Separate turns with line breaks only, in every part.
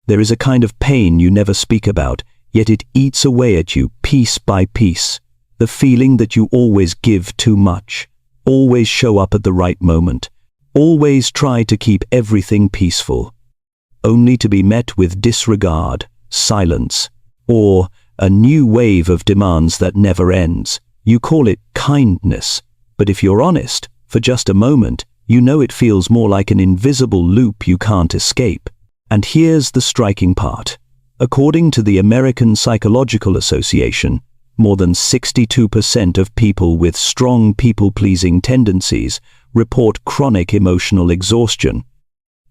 There is a kind of pain you never speak about, yet it eats away at you piece by piece. The feeling that you always give too much, always show up at the right moment, always try to keep everything peaceful, only to be met with disregard, silence, or a new wave of demands that never ends. You call it kindness, but if you're honest, for just a moment, you know it feels more like an invisible loop you can't escape. And here's the striking part. According to the American Psychological Association, more than 62% of people with strong people-pleasing tendencies report chronic emotional exhaustion.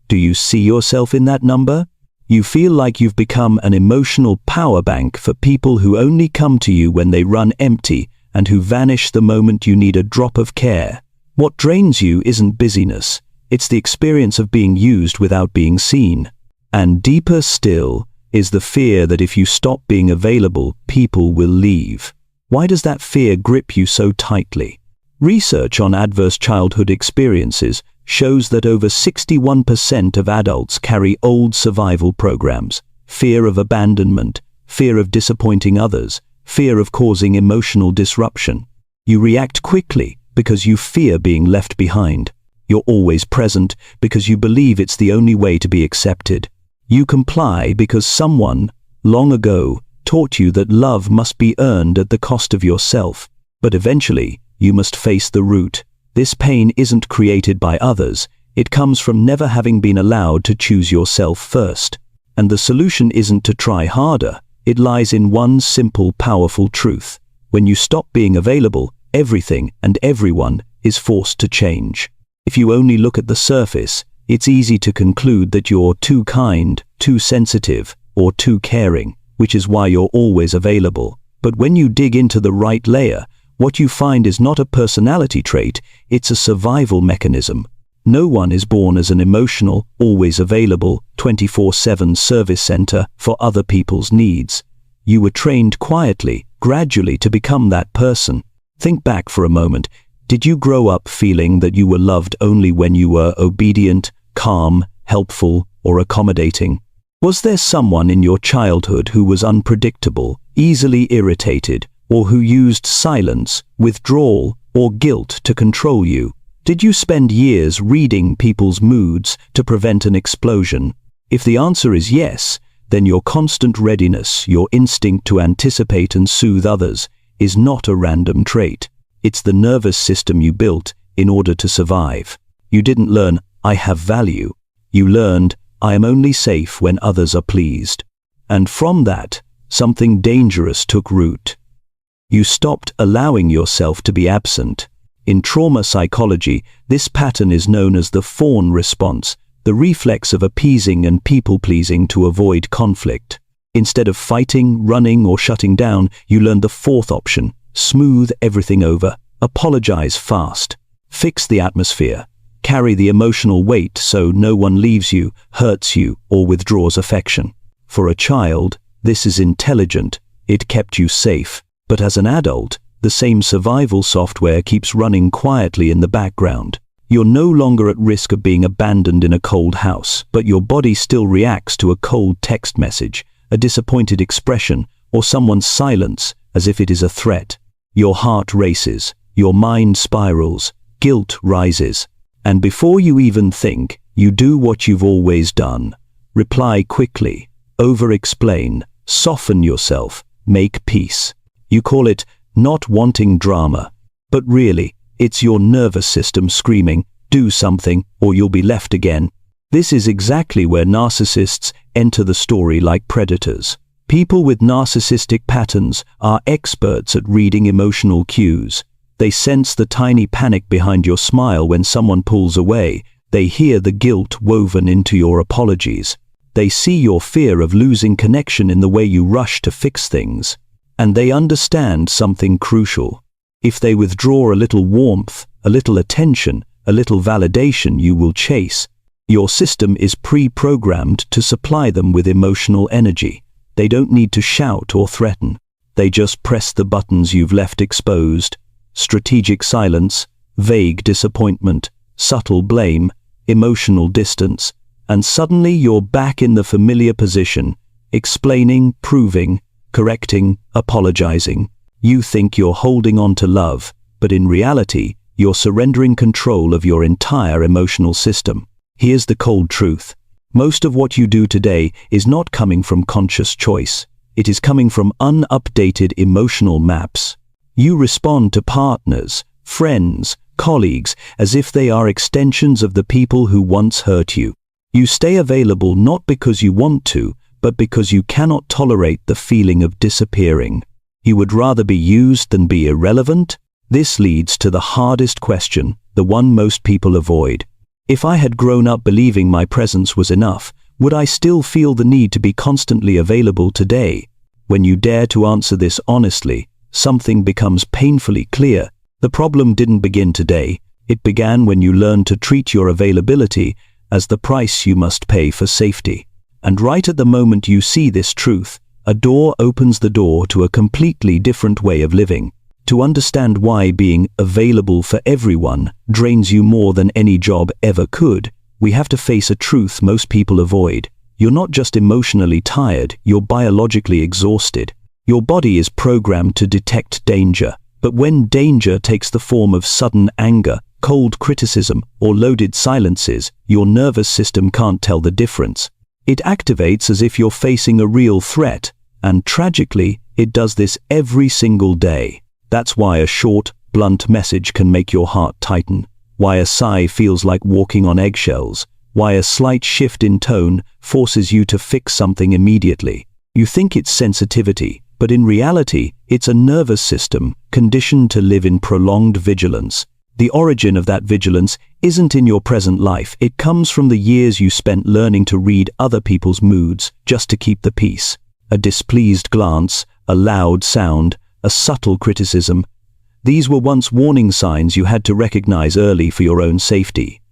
Do you see yourself in that number? You feel like you've become an emotional power bank for people who only come to you when they run empty and who vanish the moment you need a drop of care. What drains you isn't busyness, it's the experience of being used without being seen. And deeper still is the fear that if you stop being available, people will leave. Why does that fear grip you so tightly? Research on adverse childhood experiences shows that over 61% of adults carry old survival programs: fear of abandonment, fear of disappointing others, fear of causing emotional disruption. You react quickly because you fear being left behind. You're always present because you believe it's the only way to be accepted. You comply because someone, long ago, taught you that love must be earned at the cost of yourself. But eventually, you must face the root. This pain isn't created by others. It comes from never having been allowed to choose yourself first. And the solution isn't to try harder. It lies in one simple, powerful truth. When you stop being available, everything and everyone is forced to change. If you only look at the surface, it's easy to conclude that you're too kind, too sensitive, or too caring, which is why you're always available. But when you dig into the right layer, what you find is not a personality trait, it's a survival mechanism. No one is born as an emotional, always available, 24/7 service center for other people's needs. You were trained quietly, gradually to become that person. Think back for a moment. Did you grow up feeling that you were loved only when you were obedient, calm, helpful, or accommodating? Was there someone in your childhood who was unpredictable, easily irritated, or who used silence, withdrawal, or guilt to control you? Did you spend years reading people's moods to prevent an explosion? If the answer is yes, then your constant readiness, your instinct to anticipate and soothe others, is not a random trait. It's the nervous system you built in order to survive. You didn't learn, "I have value." You learned, "I am only safe when others are pleased." And from that, something dangerous took root. You stopped allowing yourself to be absent. In trauma psychology, this pattern is known as the fawn response, the reflex of appeasing and people-pleasing to avoid conflict. Instead of fighting, running, or shutting down, you learned the fourth option: smooth everything over, apologize fast, fix the atmosphere, carry the emotional weight so no one leaves you, hurts you, or withdraws affection. For a child, this is intelligent. It kept you safe. But as an adult, the same survival software keeps running quietly in the background. You're no longer at risk of being abandoned in a cold house, but your body still reacts to a cold text message, a disappointed expression, or someone's silence as if it is a threat. Your heart races, your mind spirals, guilt rises. And before you even think, you do what you've always done. Reply quickly, over-explain, soften yourself, make peace. You call it not wanting drama, but really, it's your nervous system screaming, "Do something, or you'll be left again." This is exactly where narcissists enter the story like predators. People with narcissistic patterns are experts at reading emotional cues. They sense the tiny panic behind your smile when someone pulls away. They hear the guilt woven into your apologies. They see your fear of losing connection in the way you rush to fix things. And they understand something crucial. If they withdraw a little warmth, a little attention, a little validation, you will chase. Your system is pre-programmed to supply them with emotional energy. They don't need to shout or threaten. They just press the buttons you've left exposed. Strategic silence, vague disappointment, subtle blame, emotional distance, and suddenly you're back in the familiar position, explaining, proving, correcting, apologizing. You think you're holding on to love, but in reality, you're surrendering control of your entire emotional system. Here's the cold truth. Most of what you do today is not coming from conscious choice. It is coming from unupdated emotional maps. You respond to partners, friends, colleagues as if they are extensions of the people who once hurt you. You stay available not because you want to, but because you cannot tolerate the feeling of disappearing. You would rather be used than be irrelevant? This leads to the hardest question, the one most people avoid. If I had grown up believing my presence was enough, would I still feel the need to be constantly available today? When you dare to answer this honestly, something becomes painfully clear. The problem didn't begin today. It began when you learned to treat your availability as the price you must pay for safety. And right at the moment you see this truth, a door opens the door to a completely different way of living. To understand why being available for everyone drains you more than any job ever could, we have to face a truth most people avoid. You're not just emotionally tired, you're biologically exhausted. Your body is programmed to detect danger, but when danger takes the form of sudden anger, cold criticism, or loaded silences, your nervous system can't tell the difference. It activates as if you're facing a real threat, and tragically, it does this every single day. That's why a short, blunt message can make your heart tighten, why a sigh feels like walking on eggshells, why a slight shift in tone forces you to fix something immediately. You think it's sensitivity, but in reality, it's a nervous system conditioned to live in prolonged vigilance. The origin of that vigilance isn't in your present life. It comes from the years you spent learning to read other people's moods just to keep the peace. A displeased glance, a loud sound, a subtle criticism. These were once warning signs you had to recognize early for your own safety.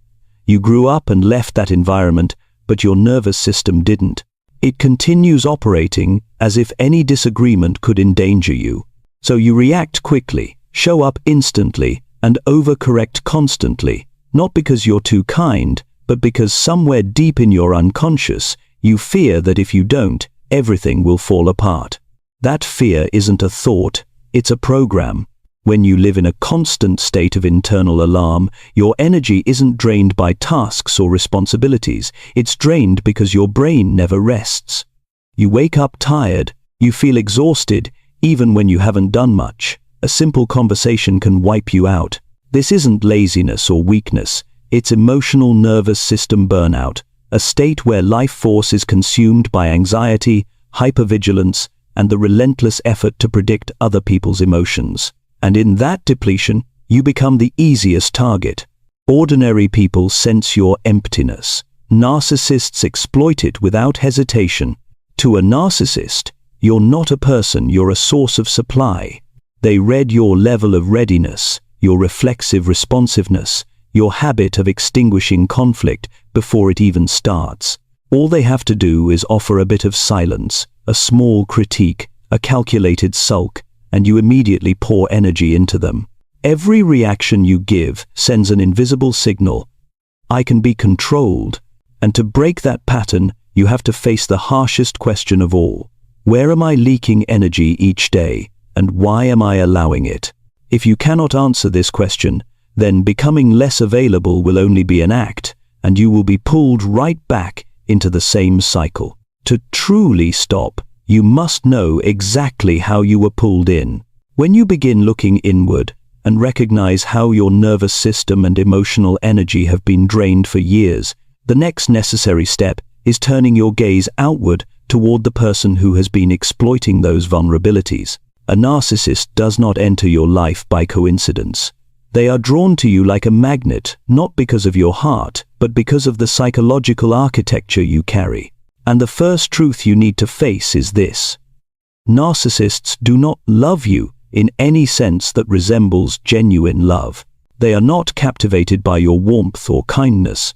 You grew up and left that environment, but your nervous system didn't. It continues operating as if any disagreement could endanger you. So you react quickly, show up instantly, and overcorrect constantly, not because you're too kind, but because somewhere deep in your unconscious, you fear that if you don't, everything will fall apart. That fear isn't a thought, it's a program. When you live in a constant state of internal alarm, your energy isn't drained by tasks or responsibilities, it's drained because your brain never rests. You wake up tired, you feel exhausted, even when you haven't done much. A simple conversation can wipe you out. This isn't laziness or weakness, it's emotional nervous system burnout, a state where life force is consumed by anxiety, hypervigilance, and the relentless effort to predict other people's emotions. And in that depletion, you become the easiest target. Ordinary people sense your emptiness. Narcissists exploit it without hesitation. To a narcissist, you're not a person, you're a source of supply. They read your level of readiness, your reflexive responsiveness, your habit of extinguishing conflict before it even starts. All they have to do is offer a bit of silence, a small critique, a calculated sulk, and you immediately pour energy into them. Every reaction you give sends an invisible signal. I can be controlled. And to break that pattern, you have to face the harshest question of all. Where am I leaking energy each day, and why am I allowing it? If you cannot answer this question, then becoming less available will only be an act, and you will be pulled right back into the same cycle. To truly stop, you must know exactly how you were pulled in. When you begin looking inward and recognize how your nervous system and emotional energy have been drained for years, the next necessary step is turning your gaze outward toward the person who has been exploiting those vulnerabilities. A narcissist does not enter your life by coincidence. They are drawn to you like a magnet, not because of your heart, but because of the psychological architecture you carry. And the first truth you need to face is this. Narcissists do not love you in any sense that resembles genuine love. They are not captivated by your warmth or kindness.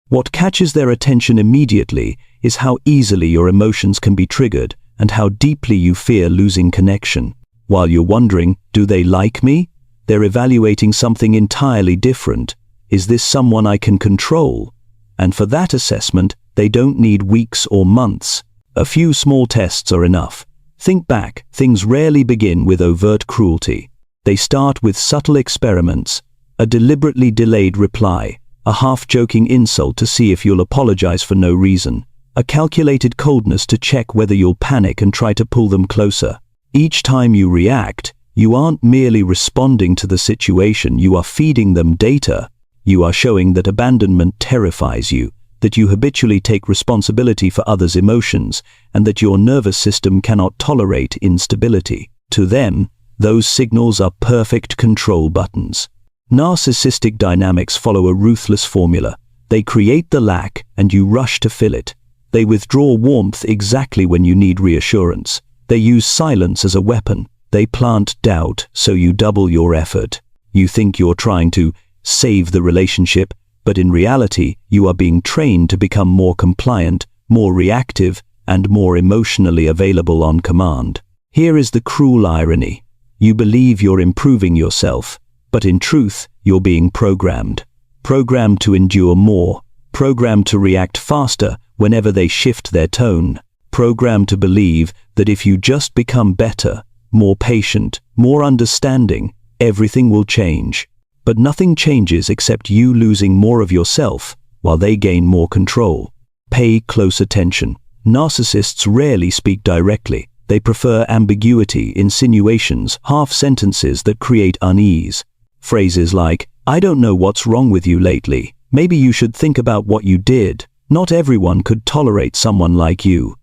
What catches their attention immediately is how easily your emotions can be triggered and how deeply you fear losing connection. While you're wondering, do they like me? They're evaluating something entirely different. Is this someone I can control? And for that assessment, They don't need weeks or months. A few small tests are enough. Think back, things rarely begin with overt cruelty. They start with subtle experiments, a deliberately delayed reply, a half-joking insult to see if you'll apologize for no reason, a calculated coldness to check whether you'll panic and try to pull them closer. Each time you react, you aren't merely responding to the situation, you are feeding them data. You are showing that abandonment terrifies you, that you habitually take responsibility for others' emotions, and that your nervous system cannot tolerate instability. To them, those signals are perfect control buttons. Narcissistic dynamics follow a ruthless formula. They create the lack, and you rush to fill it. They withdraw warmth exactly when you need reassurance. They use silence as a weapon. They plant doubt, so you double your effort. You think you're trying to save the relationship, but in reality, you are being trained to become more compliant, more reactive, and more emotionally available on command. Here is the cruel irony. You believe you're improving yourself, but in truth, you're being programmed. Programmed to endure more. Programmed to react faster whenever they shift their tone. Programmed to believe that if you just become better, more patient, more understanding, everything will change. But nothing changes except you losing more of yourself while they gain more control. Pay close attention. Narcissists rarely speak directly. They prefer ambiguity, insinuations, half-sentences that create unease. Phrases like, "I don't know what's wrong with you lately. Maybe you should think about what you did. Not everyone could tolerate someone like you,"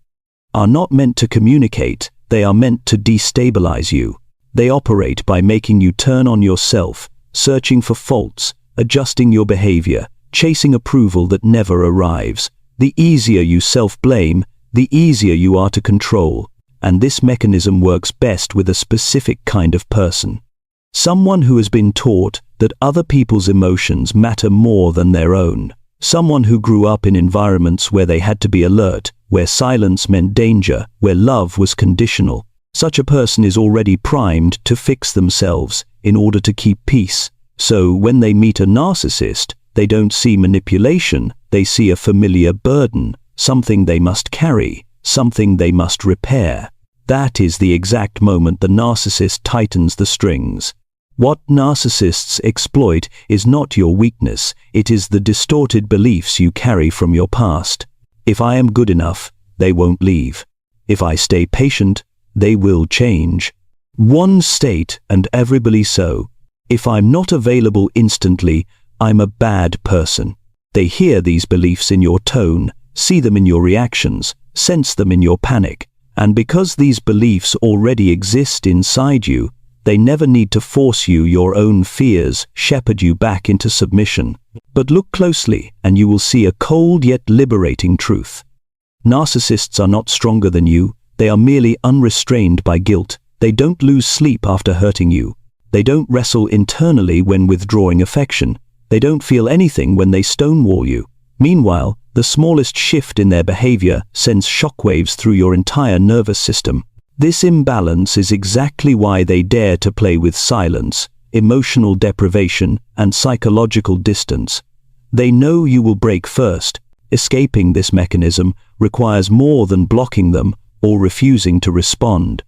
are not meant to communicate. They are meant to destabilize you. They operate by making you turn on yourself, searching for faults, adjusting your behavior, chasing approval that never arrives. The easier you self-blame, the easier you are to control. And this mechanism works best with a specific kind of person. Someone who has been taught that other people's emotions matter more than their own. Someone who grew up in environments where they had to be alert, where silence meant danger, where love was conditional. Such a person is already primed to fix themselves in order to keep peace. So when they meet a narcissist, they don't see manipulation, they see a familiar burden, something they must carry, something they must repair. That is the exact moment the narcissist tightens the strings. What narcissists exploit is not your weakness, it is the distorted beliefs you carry from your past. If I am good enough, they won't leave. If I stay patient, they will change. One state and everybody so. If I'm not available instantly, I'm a bad person. They hear these beliefs in your tone, see them in your reactions, sense them in your panic. And because these beliefs already exist inside you, they never need to force you your own fears, shepherd you back into submission. But look closely, and you will see a cold yet liberating truth. Narcissists are not stronger than you. They are merely unrestrained by guilt. They don't lose sleep after hurting you. They don't wrestle internally when withdrawing affection. They don't feel anything when they stonewall you. Meanwhile, the smallest shift in their behavior sends shockwaves through your entire nervous system. This imbalance is exactly why they dare to play with silence, emotional deprivation, and psychological distance. They know you will break first. Escaping this mechanism requires more than blocking them or refusing to respond.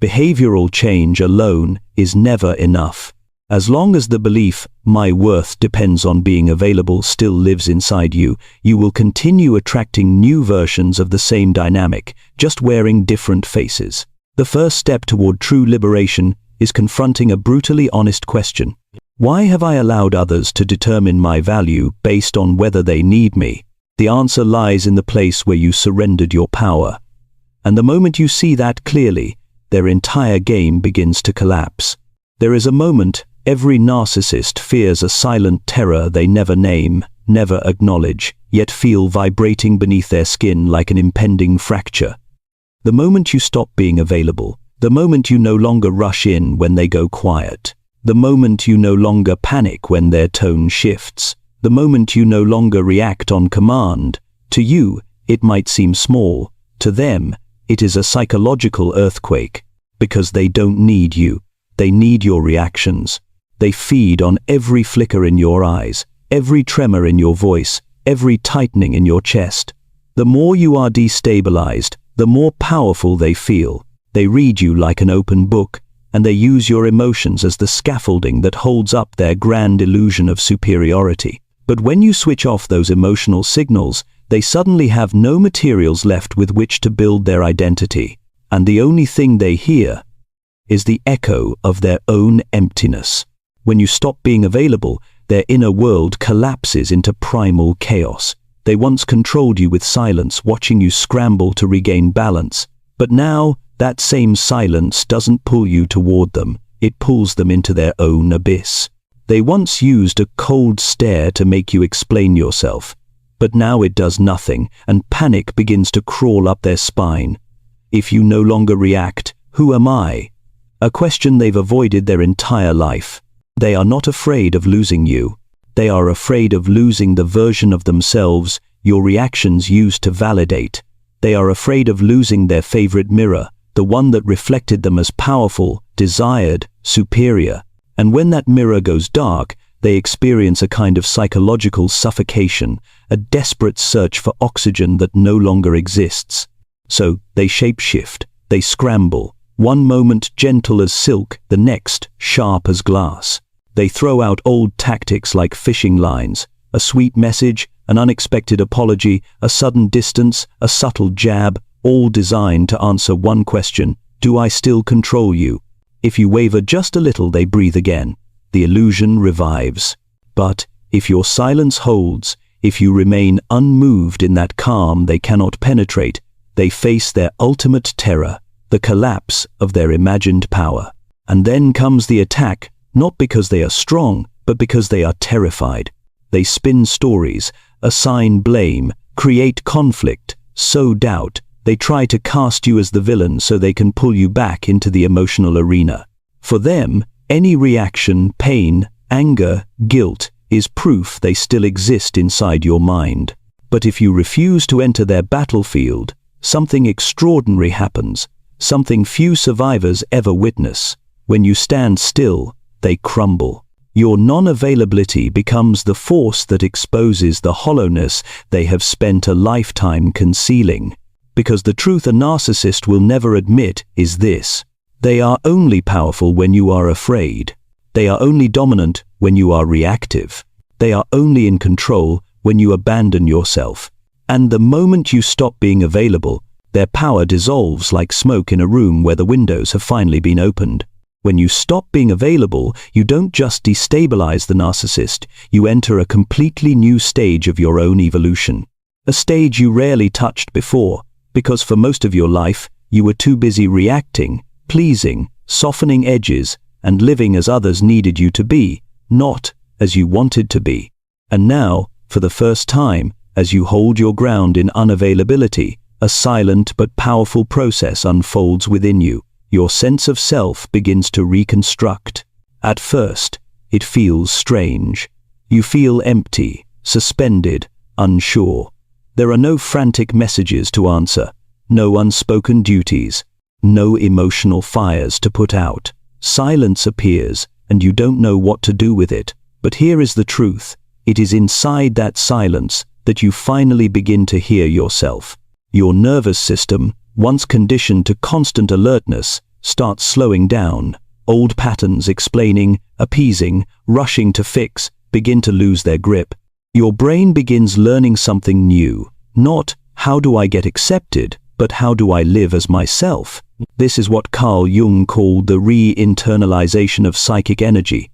Behavioral change alone is never enough. As long as the belief, "my worth depends on being available," still lives inside you, you will continue attracting new versions of the same dynamic, just wearing different faces. The first step toward true liberation is confronting a brutally honest question. Why have I allowed others to determine my value based on whether they need me? The answer lies in the place where you surrendered your power. And the moment you see that clearly, their entire game begins to collapse. There is a moment every narcissist fears, a silent terror they never name, never acknowledge, yet feel vibrating beneath their skin like an impending fracture. The moment you stop being available, the moment you no longer rush in when they go quiet, the moment you no longer panic when their tone shifts, the moment you no longer react on command. To you, it might seem small. To them, it is a psychological earthquake, because they don't need you. They need your reactions. They feed on every flicker in your eyes, every tremor in your voice, every tightening in your chest. The more you are destabilized, the more powerful they feel. They read you like an open book, and they use your emotions as the scaffolding that holds up their grand illusion of superiority. But when you switch off those emotional signals, they suddenly have no materials left with which to build their identity, and the only thing they hear is the echo of their own emptiness. When you stop being available, their inner world collapses into primal chaos. They once controlled you with silence, watching you scramble to regain balance. But now, that same silence doesn't pull you toward them, it pulls them into their own abyss. They once used a cold stare to make you explain yourself, but now it does nothing, and panic begins to crawl up their spine. If you no longer react, who am I? A question they've avoided their entire life. They are not afraid of losing you. They are afraid of losing the version of themselves your reactions used to validate. They are afraid of losing their favorite mirror, the one that reflected them as powerful, desired, superior. And when that mirror goes dark, they experience a kind of psychological suffocation, a desperate search for oxygen that no longer exists. So they shapeshift, they scramble, one moment gentle as silk, the next sharp as glass. They throw out old tactics like fishing lines, a sweet message, an unexpected apology, a sudden distance, a subtle jab, all designed to answer one question: do I still control you? If you waver just a little, they breathe again. The illusion revives. But if your silence holds, if you remain unmoved in that calm they cannot penetrate, they face their ultimate terror, the collapse of their imagined power. And then comes the attack, not because they are strong, but because they are terrified. They spin stories, assign blame, create conflict, sow doubt. They try to cast you as the villain so they can pull you back into the emotional arena. For them, any reaction, pain, anger, guilt, is proof they still exist inside your mind. But if you refuse to enter their battlefield, something extraordinary happens, something few survivors ever witness. When you stand still, they crumble. Your non-availability becomes the force that exposes the hollowness they have spent a lifetime concealing. Because the truth a narcissist will never admit is this: they are only powerful when you are afraid. They are only dominant when you are reactive. They are only in control when you abandon yourself. And the moment you stop being available, their power dissolves like smoke in a room where the windows have finally been opened. When you stop being available, you don't just destabilize the narcissist, you enter a completely new stage of your own evolution. A stage you rarely touched before, because for most of your life, you were too busy reacting, pleasing, softening edges, and living as others needed you to be, not as you wanted to be. And now, for the first time, as you hold your ground in unavailability, a silent but powerful process unfolds within you. Your sense of self begins to reconstruct. At first, it feels strange. You feel empty, suspended, unsure. There are no frantic messages to answer, no unspoken duties, no emotional fires to put out. Silence appears, and you don't know what to do with it. But here is the truth. It is inside that silence that you finally begin to hear yourself. Your nervous system, once conditioned to constant alertness, starts slowing down. Old patterns explaining, appeasing, rushing to fix, begin to lose their grip. Your brain begins learning something new. Not, how do I get accepted, but how do I live as myself? This is what Carl Jung called the re-internalization of psychic energy.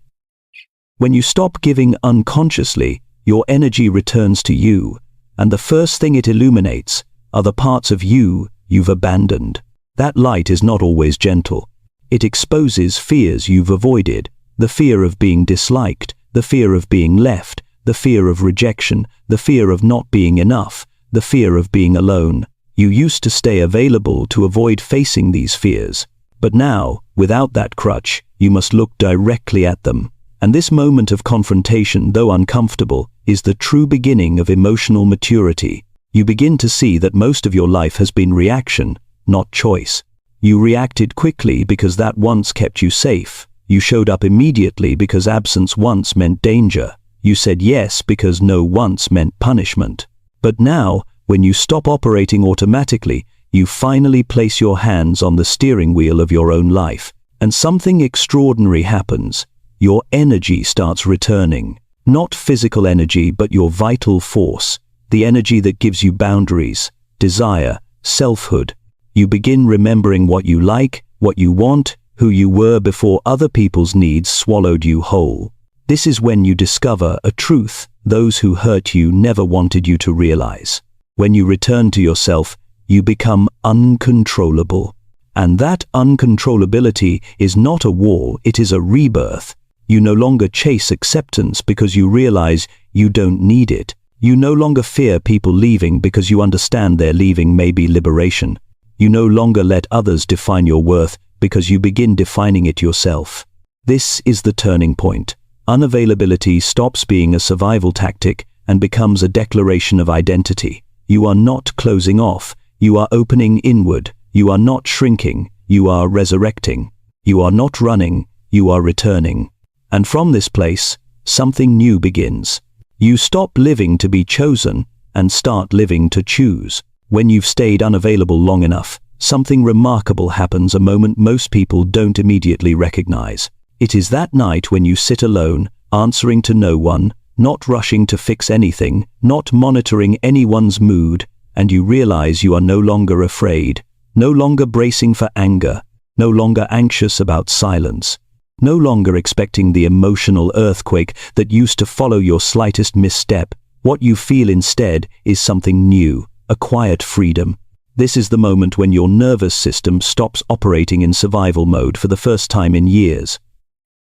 When you stop giving unconsciously, your energy returns to you, and the first thing it illuminates are the parts of you you've abandoned. That light is not always gentle. It exposes fears you've avoided, the fear of being disliked, the fear of being left, the fear of rejection, the fear of not being enough, the fear of being alone. You used to stay available to avoid facing these fears. But now, without that crutch, you must look directly at them. And this moment of confrontation, though uncomfortable, is the true beginning of emotional maturity. You begin to see that most of your life has been reaction, not choice. You reacted quickly because that once kept you safe. You showed up immediately because absence once meant danger. You said yes because no once meant punishment. But now, When you stop operating automatically, you finally place your hands on the steering wheel of your own life, and something extraordinary happens. Your energy starts returning. Not physical energy, but your vital force, the energy that gives you boundaries, desire, selfhood. You begin remembering what you like, what you want, who you were before other people's needs swallowed you whole. This is when you discover a truth those who hurt you never wanted you to realize. When you return to yourself, you become uncontrollable. And that uncontrollability is not a wall, it is a rebirth. You no longer chase acceptance because you realize you don't need it. You no longer fear people leaving because you understand their leaving may be liberation. You no longer let others define your worth because you begin defining it yourself. This is the turning point. Unavailability stops being a survival tactic and becomes a declaration of identity. You are not closing off. You are opening inward. You are not shrinking. You are resurrecting. You are not running. You are returning. And from this place, something new begins. You stop living to be chosen and start living to choose. When you've stayed unavailable long enough, something remarkable happens, a moment most people don't immediately recognize. It is that night when you sit alone, answering to no one, not rushing to fix anything, not monitoring anyone's mood, and you realize you are no longer afraid, no longer bracing for anger, no longer anxious about silence, no longer expecting the emotional earthquake that used to follow your slightest misstep. What you feel instead is something new, a quiet freedom. This is the moment when your nervous system stops operating in survival mode for the first time in years.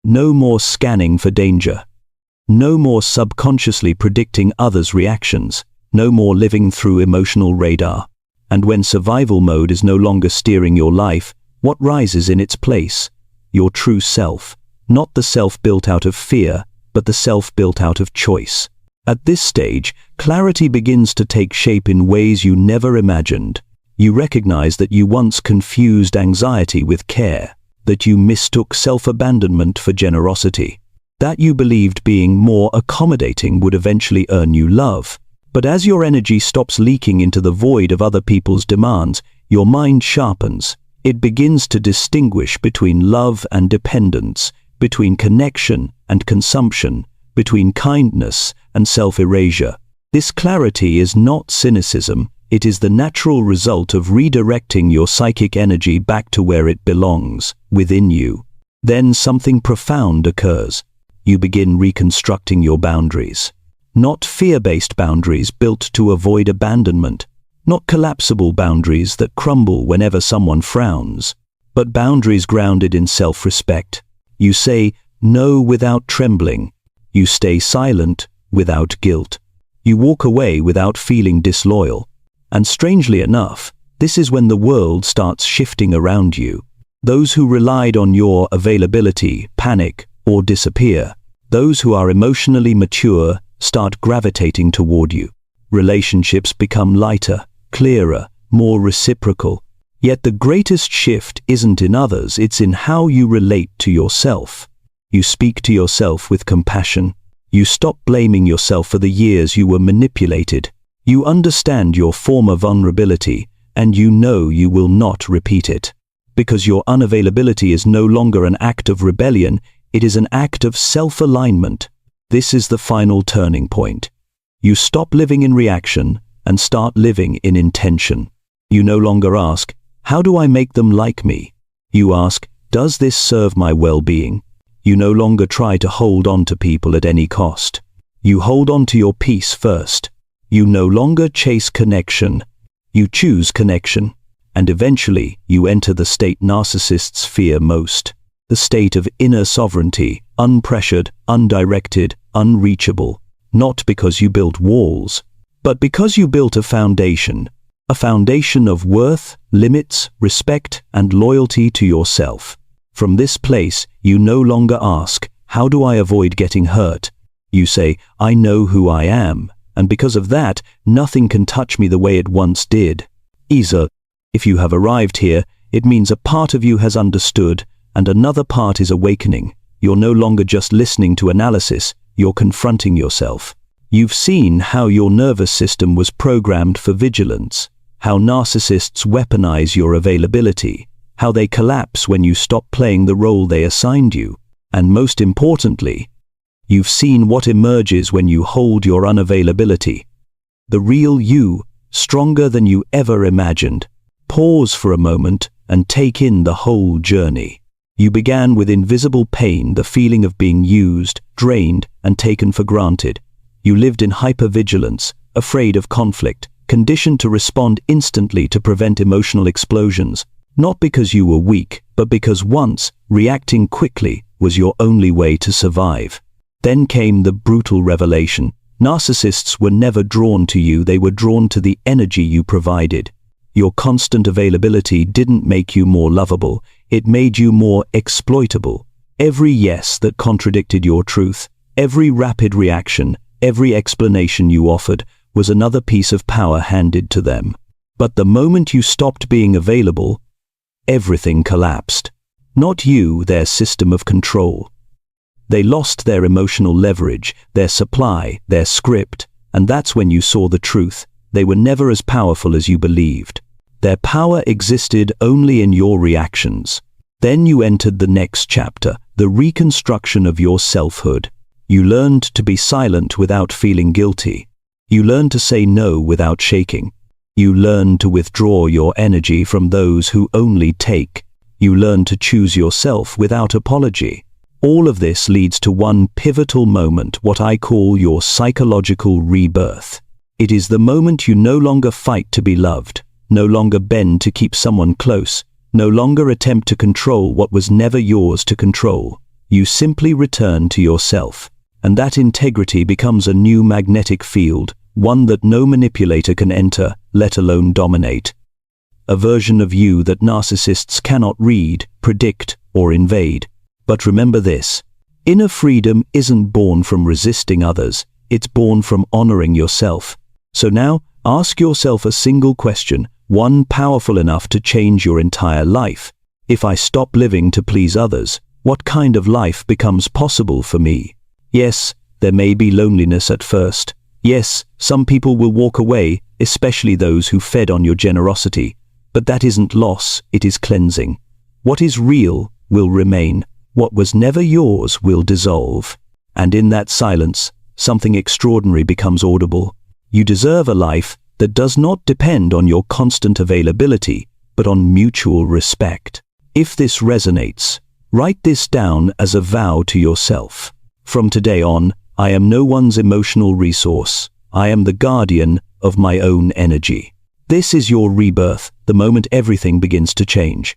No more scanning for danger. No more subconsciously predicting others' reactions. No more living through emotional radar. And when survival mode is no longer steering your life, what rises in its place? Your true self. Not the self built out of fear, but the self built out of choice. At this stage, clarity begins to take shape in ways you never imagined. You recognize that you once confused anxiety with care, that you mistook self-abandonment for generosity, that you believed being more accommodating would eventually earn you love. But as your energy stops leaking into the void of other people's demands, your mind sharpens. It begins to distinguish between love and dependence, between connection and consumption, between kindness and self-erasure. This clarity is not cynicism, it is the natural result of redirecting your psychic energy back to where it belongs, within you. Then something profound occurs. You begin reconstructing your boundaries. Not fear-based boundaries built to avoid abandonment, not collapsible boundaries that crumble whenever someone frowns, but boundaries grounded in self-respect. You say no without trembling. You stay silent without guilt. You walk away without feeling disloyal. And strangely enough, this is when the world starts shifting around you. Those who relied on your availability panic or disappear. Those who are emotionally mature start gravitating toward you. Relationships become lighter, clearer, more reciprocal. Yet the greatest shift isn't in others, it's in how you relate to yourself. You speak to yourself with compassion. You stop blaming yourself for the years you were manipulated. You understand your former vulnerability, and you know you will not repeat it. Because your unavailability is no longer an act of rebellion, it is an act of self-alignment. This is the final turning point. You stop living in reaction and start living in intention. You no longer ask, how do I make them like me? You ask, does this serve my well-being? You no longer try to hold on to people at any cost. You hold on to your peace first. You no longer chase connection. You choose connection. And eventually, you enter the state narcissists fear most. The state of inner sovereignty, unpressured, undirected, unreachable. Not because you built walls, but because you built a foundation of worth, limits, respect, and loyalty to yourself. From this place, you no longer ask, how do I avoid getting hurt? You say, I know who I am, and because of that, nothing can touch me the way it once did. Isa, if you have arrived here, it means a part of you has understood, and another part is awakening. You're no longer just listening to analysis, you're confronting yourself. You've seen how your nervous system was programmed for vigilance, how narcissists weaponize your availability, how they collapse when you stop playing the role they assigned you, and most importantly, you've seen what emerges when you hold your unavailability. The real you, stronger than you ever imagined. Pause for a moment and take in the whole journey. You began with invisible pain, the feeling of being used, drained, and taken for granted. You lived in hypervigilance, afraid of conflict, conditioned to respond instantly to prevent emotional explosions, not because you were weak, but because once, reacting quickly was your only way to survive. Then came the brutal revelation. Narcissists were never drawn to you, they were drawn to the energy you provided. Your constant availability didn't make you more lovable, it made you more exploitable. Every yes that contradicted your truth, every rapid reaction, every explanation you offered was another piece of power handed to them. But the moment you stopped being available, everything collapsed. Not you, their system of control. They lost their emotional leverage, their supply, their script, and that's when you saw the truth. They were never as powerful as you believed. Their power existed only in your reactions. Then you entered the next chapter, the reconstruction of your selfhood. You learned to be silent without feeling guilty. You learned to say no without shaking. You learned to withdraw your energy from those who only take. You learned to choose yourself without apology. All of this leads to one pivotal moment, what I call your psychological rebirth. It is the moment you no longer fight to be loved, no longer bend to keep someone close, no longer attempt to control what was never yours to control. You simply return to yourself, and that integrity becomes a new magnetic field, one that no manipulator can enter, let alone dominate. A version of you that narcissists cannot read, predict, or invade. But remember this, inner freedom isn't born from resisting others, it's born from honoring yourself. So now, ask yourself a single question, one powerful enough to change your entire life. If I stop living to please others, what kind of life becomes possible for me? Yes, there may be loneliness at first. Yes, some people will walk away, especially those who fed on your generosity. But that isn't loss, it is cleansing. What is real will remain. What was never yours will dissolve. And in that silence, something extraordinary becomes audible. You deserve a life that does not depend on your constant availability, but on mutual respect. If this resonates, write this down as a vow to yourself. From today on, I am no one's emotional resource. I am the guardian of my own energy. This is your rebirth, the moment everything begins to change.